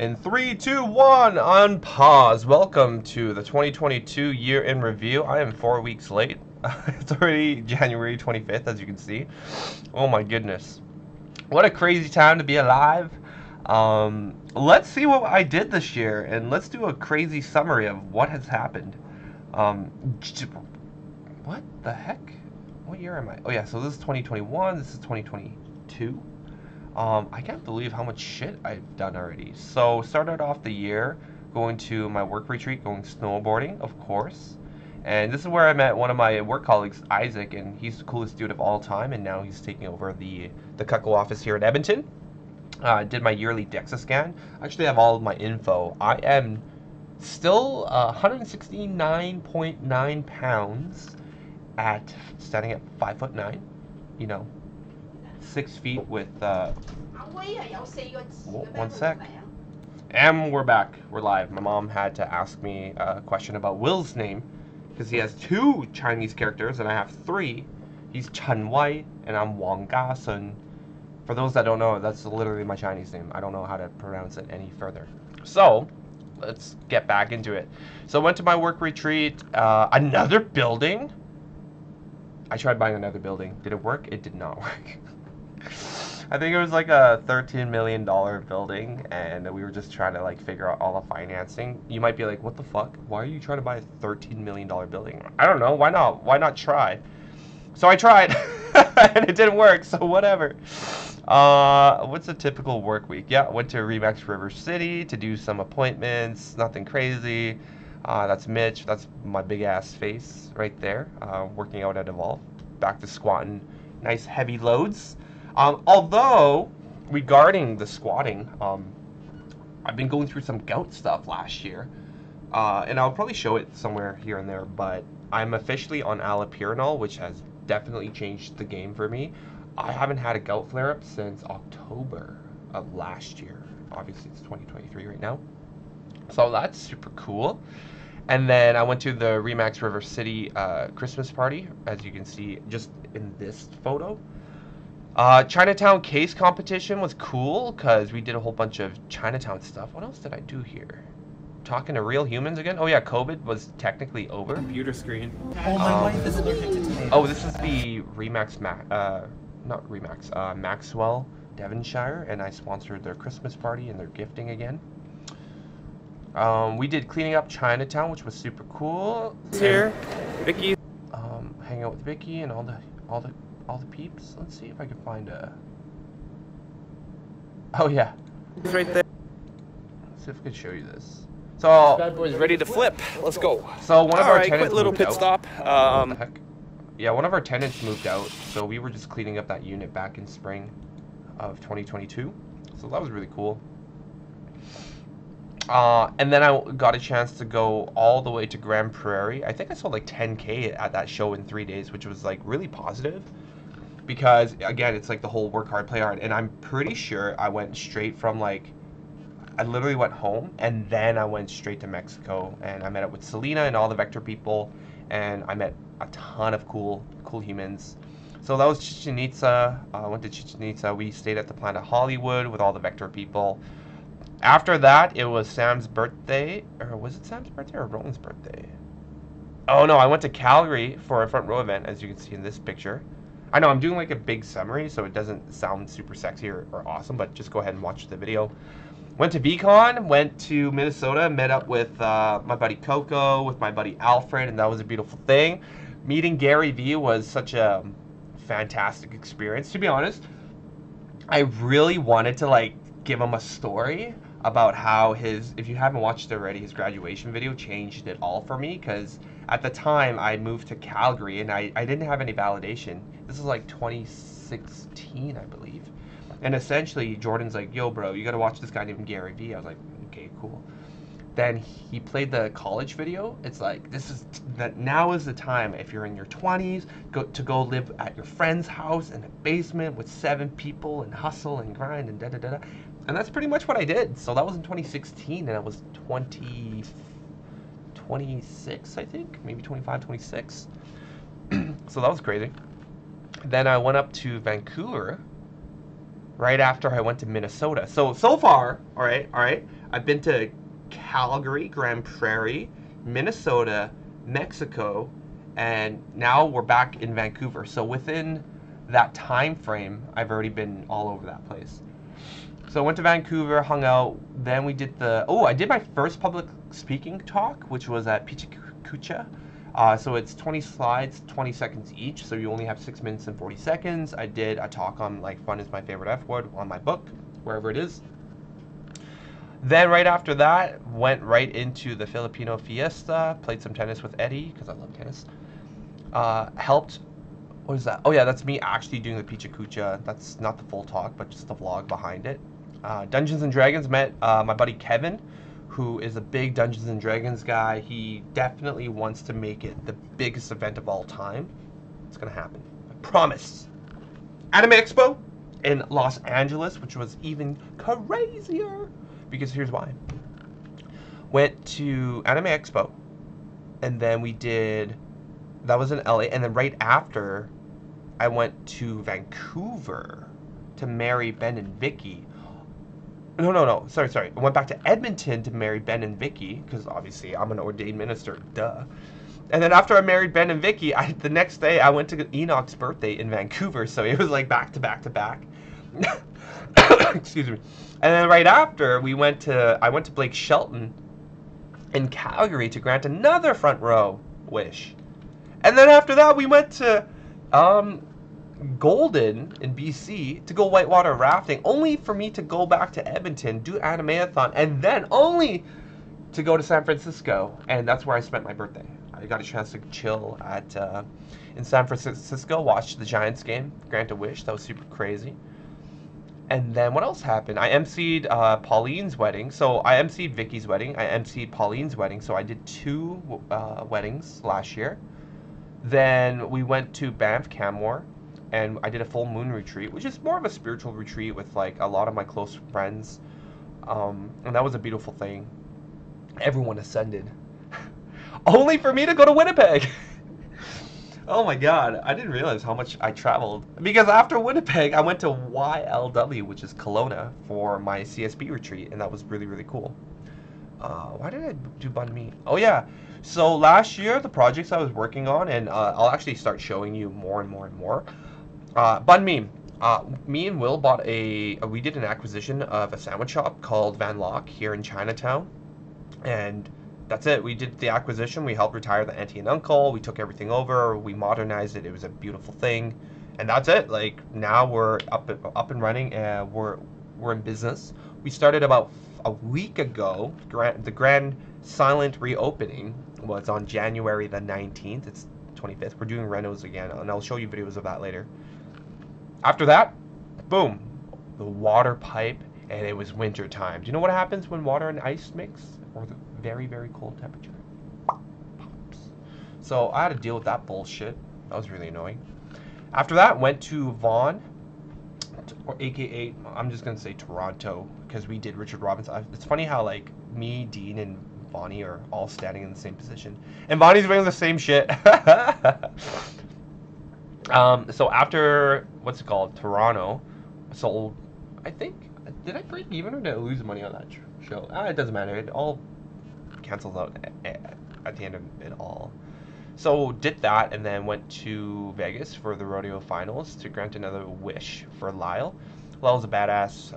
In 3, 2, 1, on pause. Welcome to the 2022 year in review. I am 4 weeks late. It's already January 25th, as you can see. Oh my goodness. What a crazy time to be alive. Let's see what I did this year, and let's do a crazy summary of what has happened. What the heck? What year am I? Oh yeah, so this is 2021, this is 2022. I can't believe how much shit I've done already. So, started off the year going to my work retreat, going snowboarding, of course. And this is where I met one of my work colleagues, Isaac, and he's the coolest dude of all time, and now he's taking over the Cutco office here in Edmonton. Did my yearly DEXA scan. I actually have all of my info. I am still 169.9 pounds at standing at 5'9", you know, 6 feet with one sec. And we're back. We're live. My mom had to ask me a question about Will's name because he has 2 Chinese characters and I have 3. He's Chen Wei and I'm Wong Sun. For those that don't know, that's literally my Chinese name. I don't know how to pronounce it any further. So, let's get back into it. So I went to my work retreat. Another building? I tried buying another building. Did it work? It did not work. I think it was like a $13 million building, and we were just trying to like figure out all the financing. You might be like, what the fuck? Why are you trying to buy a $13 million building? I don't know. Why not? Why not try? So I tried, and it didn't work, so whatever. What's a typical work week? Yeah, went to Remax River City to do some appointments. Nothing crazy. That's Mitch. That's my big ass face right there. Working out at Evolve. Back to squatting nice heavy loads. Although, regarding the squatting, I've been going through some gout stuff last year. And I'll probably show it somewhere here and there, but I'm officially on allopurinol, which has definitely changed the game for me. I haven't had a gout flare-up since October of last year. Obviously, it's 2023 right now. So that's super cool. And then I went to the Remax River City Christmas party, as you can see just in this photo. Chinatown case competition was cool because we did a whole bunch of Chinatown stuff. What else did I do here? Talking to real humans again? Oh yeah, COVID was technically over. Computer screen. Oh, my wife is allergic to tomatoes. Oh, this is the Maxwell, Devonshire, and I sponsored their Christmas party and their gifting again. We did cleaning up Chinatown, which was super cool. Here, Vicky. Hang out with Vicky and all the peeps. Let's see if I can find a. Oh yeah. It's right there. Let's see if I can show you this. So. Bad boy's ready to flip. Let's go. So one of our tenants tenants quick little moved pit out. stop. What the heck? Yeah, one of our tenants moved out, so we were just cleaning up that unit back in spring of 2022. So that was really cool. And then I got a chance to go all the way to Grand Prairie. I think I sold like 10K at that show in 3 days, which was like really positive. Because again, it's like the whole work hard, play hard. And I'm pretty sure I went straight from like, I literally went home and then I went straight to Mexico. And I met up with Selena and all the Vector people. And I met a ton of cool humans. So that was Chichen Itza. I went to Chichen Itza. We stayed at the Planet Hollywood with all the Vector people. After that, it was Sam's birthday, or was it Sam's birthday or Roland's birthday? Oh no, I went to Calgary for a front row event, as you can see in this picture. I know I'm doing like a big summary, so it doesn't sound super sexy or awesome, but just go ahead and watch the video. Went to VCon, went to Minnesota, met up with my buddy Coco, with my buddy Alfred, and that was a beautiful thing. Meeting Gary Vee was such a fantastic experience. To be honest, I really wanted to like give him a story about how if you haven't watched it already, his graduation video changed it all for me, because at the time I moved to Calgary and I didn't have any validation. This is like 2016, I believe. And essentially Jordan's like, yo bro, you gotta watch this guy named Gary Vee. I was like, okay, cool. Then he played the college video. It's like, now is the time, if you're in your 20s, to go live at your friend's house in a basement with 7 people and hustle and grind and da-da-da-da. And that's pretty much what I did. So that was in 2016, and I was 26, I think, maybe 25, 26. So that was crazy. Then I went up to Vancouver right after I went to Minnesota. So far, all right, I've been to Calgary, Grand Prairie, Minnesota, Mexico, and now we're back in Vancouver. So within that time frame, I've already been all over that place. So I went to Vancouver, hung out, then we did I did my first public speaking talk, which was at Pichakucha. So it's 20 slides, 20 seconds each, so you only have 6 minutes and 40 seconds. I did a talk on, like, fun is my favorite F word on my book, wherever it is. Then right after that, went right into the Filipino Fiesta, played some tennis with Eddie, because I love tennis. Helped, what is that? Oh yeah, that's me actually doing the Pichakucha. That's not the full talk, but just the vlog behind it. Dungeons and Dragons, met my buddy Kevin, who is a big Dungeons and Dragons guy. He definitely wants to make it the biggest event of all time. It's gonna happen, I promise. Anime Expo in Los Angeles, which was even crazier, because here's why. Went to Anime Expo, and then we did, that was in LA, and then right after, I went to Vancouver to marry Ben and Vicky. No, sorry. I went back to Edmonton to marry Ben and Vicky, because obviously I'm an ordained minister, duh. And then after I married Ben and Vicky, the next day I went to Enoch's birthday in Vancouver, so it was like back to back to back. Excuse me. And then right after, I went to Blake Shelton in Calgary to grant another front row wish. And then after that, we went to Golden in BC to go whitewater rafting, only for me to go back to Edmonton, do Animeathon, and then only to go to San Francisco. And that's where I spent my birthday. I got a chance to chill in San Francisco, watch the Giants game, grant a wish. That was super crazy. And then what else happened? I emceed Pauline's wedding. So I emceed Vicky's wedding. I emceed Pauline's wedding. So I did 2 weddings last year. Then we went to Banff, Canmore, and I did a full moon retreat, which is more of a spiritual retreat with like a lot of my close friends. And that was a beautiful thing. Everyone ascended. Only for me to go to Winnipeg. Oh my god, I didn't realize how much I traveled. Because after Winnipeg, I went to YLW, which is Kelowna, for my CSB retreat, and that was really, really cool. Why did I do Banh Mi? Oh yeah, so last year, the projects I was working on, and I'll actually start showing you more and more and more. Banh Mi. Me and Will we did an acquisition of a sandwich shop called Van Lock here in Chinatown, and that's it. We did the acquisition. We helped retire the auntie and uncle. We took everything over. We modernized it. It was a beautiful thing, and that's it. Like now we're up and running, and we're in business. We started about a week ago. The grand silent reopening was on January the 19th. It's 25th. We're doing renos again, and I'll show you videos of that later. After that, boom, the water pipe, and it was winter time. Do you know what happens when water and ice mix, or the very, very cold temperature? Pops. So I had to deal with that bullshit. That was really annoying. After that, went to Vaughan, or AKA, I'm just gonna say Toronto, because we did Richard Robinson. It's funny how like me, Dean, and Bonnie are all standing in the same position, and Bonnie's wearing the same shit. So after what's it called, Toronto, sold. I think, did I break even or did I lose money on that show? It doesn't matter. It all cancels out at the end of it all. So did that, and then went to Vegas for the rodeo finals to grant another wish for Lyle. Lyle's a badass,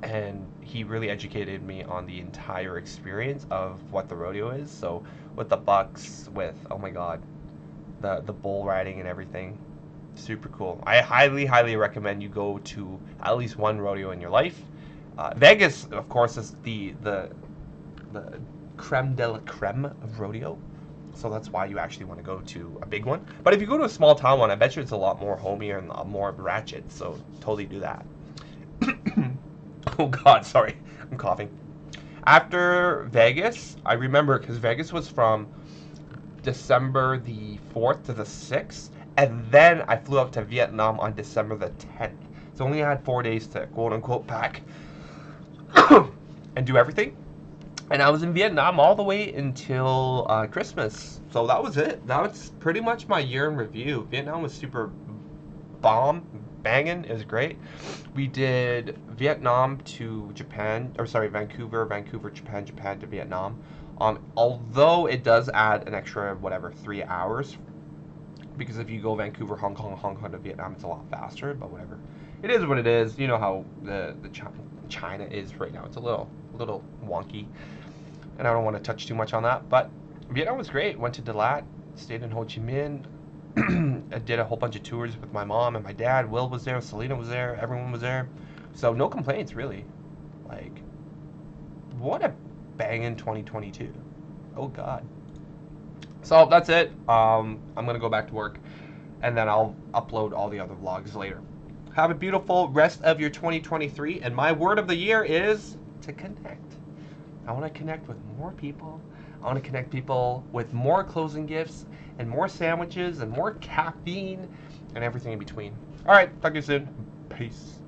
and he really educated me on the entire experience of what the rodeo is. So with the bucks, with, oh my god, the bull riding and everything, super cool. I highly recommend you go to at least one rodeo in your life. Vegas, of course, is the creme de la creme of rodeo, so that's why you actually want to go to a big one. But if you go to a small town one, I bet you it's a lot more homier and a lot more ratchet, so totally do that. Oh god, sorry, I'm coughing. After Vegas, I remember, because Vegas was from December the 4th to the 6th, and then I flew up to Vietnam on December the 10th. So only had 4 days to quote-unquote pack and do everything. And I was in Vietnam all the way until Christmas. So that was it. That was pretty much my year in review. Vietnam was super bomb, banging. It was great. We did Vietnam to Japan, or sorry, Vancouver, Japan, Japan to Vietnam. Although it does add an extra, whatever, 3 hours, because if you go Vancouver, Hong Kong to Vietnam, it's a lot faster, but whatever. It is what it is. You know how the China is right now. It's a little wonky, and I don't want to touch too much on that, but Vietnam was great. Went to Dalat, stayed in Ho Chi Minh. I did a whole bunch of tours with my mom and my dad. Will was there, Selena was there, everyone was there. So no complaints, really. Like, what a banging 2022. Oh God. So that's it. I'm gonna go back to work, and then I'll upload all the other vlogs later. Have a beautiful rest of your 2023, and my word of the year is to connect. I want to connect with more people. I want to connect people with more closing gifts and more sandwiches and more caffeine and everything in between. All right, talk to you soon. Peace.